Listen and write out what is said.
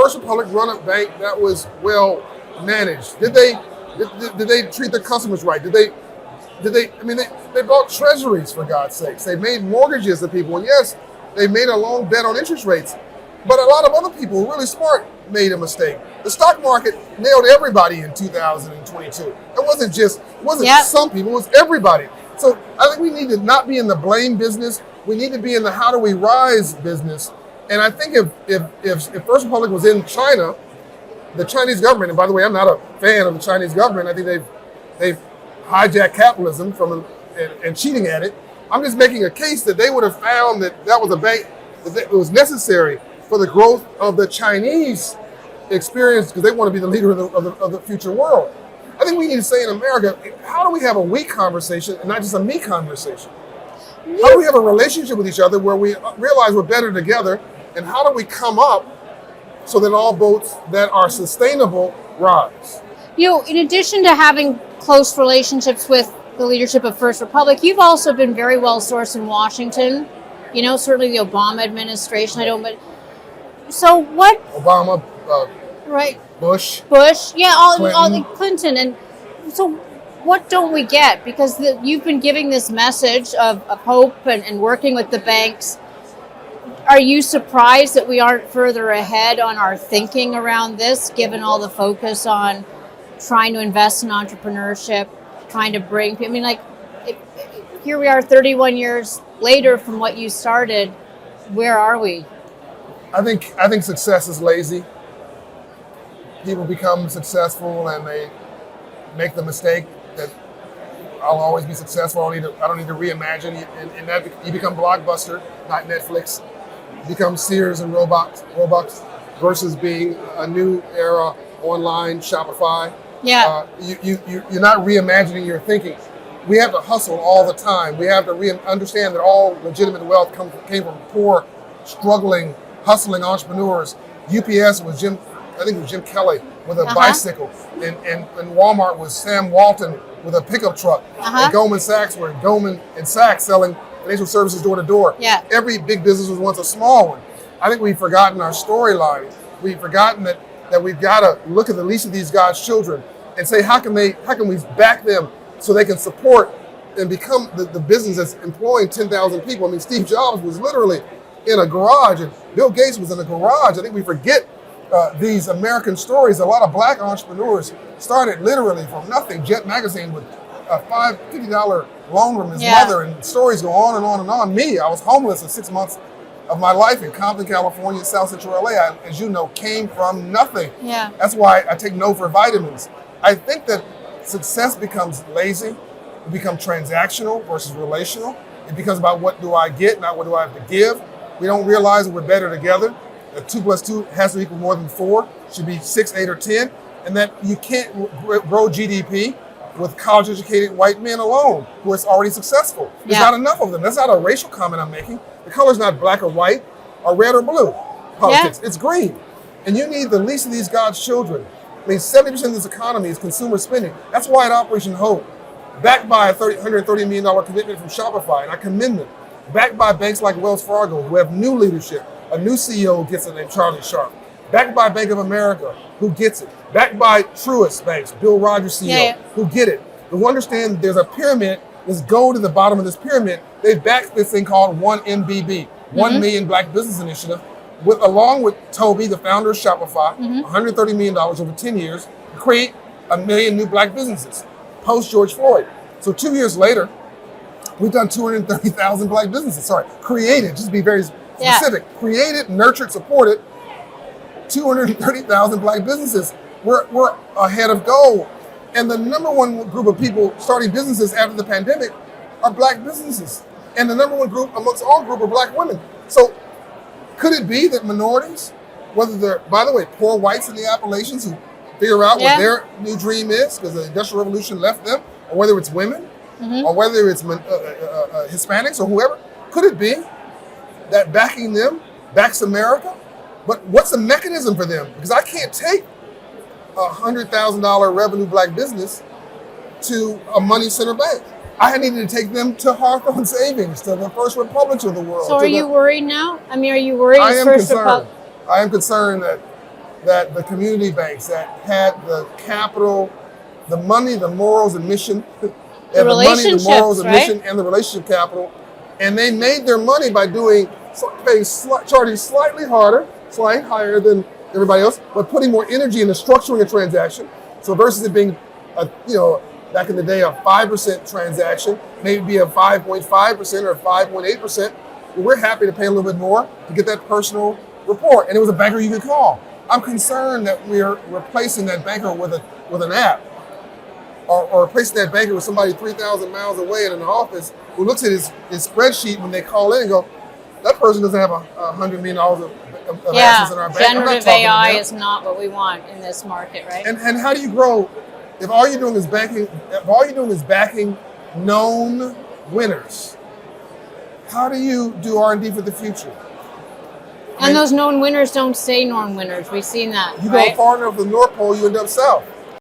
First Republic run a bank that was well managed? Did they treat their customers right? They bought treasuries, for God's sakes. They made mortgages to people, and yes, they made a long bet on interest rates. But a lot of other people, really smart, made a mistake. The stock market nailed everybody in 2022. It wasn't some people, it was everybody. So I think we need to not be in the blame business. We need to be in the how do we rise business. And I think if First Republic was in China, the Chinese government, and by the way, I'm not a fan of the Chinese government. I think they've hijacked capitalism and cheating at it. I'm just making a case that they would have found that was a bank that it was necessary for the growth of the Chinese experience, because they want to be the leader of the future world. I think we need to say in America, how do we have a we conversation and not just a me conversation? How do we have a relationship with each other where we realize we're better together, and how do we come up so that all boats that are sustainable rise? In addition to having close relationships with the leadership of First Republic, you've also been very well sourced in Washington. Certainly the Obama administration. So what? Obama, right? Bush, yeah, all the Clinton, and so what don't we get? Because you've been giving this message of hope and working with the banks. Are you surprised that we aren't further ahead on our thinking around this, given all the focus on trying to invest in entrepreneurship, trying to bring people? Here we are 31 years later from what you started. Where are we? I think success is lazy. People become successful and they make the mistake that I'll always be successful. I don't need to reimagine. And that you become Blockbuster, not Netflix. You become Sears and Robux versus being a new era online Shopify. Yeah. You're not reimagining your thinking. We have to hustle all the time. We have to understand that all legitimate wealth came from poor, struggling, hustling entrepreneurs. UPS was Jim Kelly with a bicycle, and Walmart was Sam Walton with a pickup truck. And Goldman Sachs were Goldman and Sachs selling financial services door to door. Yeah. Every big business was once a small one. I think we've forgotten our storyline. We've forgotten that we've got to look at the least of these God's children and say, how can we back them so they can support and become the business that's employing 10,000 people. I mean, Steve Jobs was literally in a garage, and Bill Gates was in a garage. I think we forget these American stories. A lot of black entrepreneurs started literally from nothing. Jet Magazine with a $50 loan from his mother, and stories go on and on and on. Me, I was homeless for 6 months of my life in Compton, California, South Central LA. I, as you know, came from nothing. Yeah. That's why I take no for vitamins. I think that success becomes lazy. It becomes transactional versus relational. It becomes about what do I get, not what do I have to give. We don't realize that we're better together. That 2 + 2 has to equal more than 4. It should be 6, 8, or 10. And that you can't grow GDP with college-educated white men alone who are already successful. There's not enough of them. That's not a racial comment I'm making. The color's not black or white or red or blue politics. It's green. And you need the least of these God's children. I mean, 70% of this economy is consumer spending. That's why at Operation Hope, backed by a $130 million commitment from Shopify, and I commend them, backed by banks like Wells Fargo, who have new leadership, a new CEO gets it named Charlie Sharp, backed by Bank of America, who gets it, backed by Truist Banks, Bill Rogers CEO, who get it, who understand there's a pyramid, there's gold at the bottom of this pyramid. They backed this thing called 1MBB, 1 Million Black Business Initiative, along with Toby, the founder of Shopify, $130 million over 10 years, to create 1 million new black businesses, post George Floyd. So 2 years later, we've done 230,000 black businesses. Created, just to be very specific. Created, nurtured, supported 230,000 black businesses. We're ahead of goal. And the number one group of people starting businesses after the pandemic are black businesses. And the number one group amongst all group are black women. So could it be that minorities, whether they're, by the way, poor whites in the Appalachians who figure out what their new dream is because the Industrial Revolution left them, or whether it's women, or whether it's Hispanics or whoever, could it be that backing them backs America? But what's the mechanism for them? Because I can't take a $100,000 revenue black business to a money center bank. I needed to take them to Hawthorne Savings, to the First Republics of the world. So are you worried now? I mean, are you worried? I am concerned. I am concerned that that the community banks that had the capital, the money, the morals, and mission, The relationships, right? and the relationship capital, and they made their money by charging slightly higher than everybody else, but putting more energy into structuring a transaction. So versus it being back in the day, a 5% transaction, maybe be a 5.5% or 5.8%. Well, we're happy to pay a little bit more to get that personal rapport. And it was a banker you could call. I'm concerned that we're replacing that banker with an app, or replacing that banker with somebody 3,000 miles away in an office who looks at his spreadsheet when they call in and go, that person doesn't have $100 million of assets in our bank. Generative AI is not what we want in this market, right? And how do you grow if all you're doing is backing known winners? How do you do R&D for the future? And those known winners don't stay known winners. We've seen that. You right? go far enough to the North Pole, you end up south.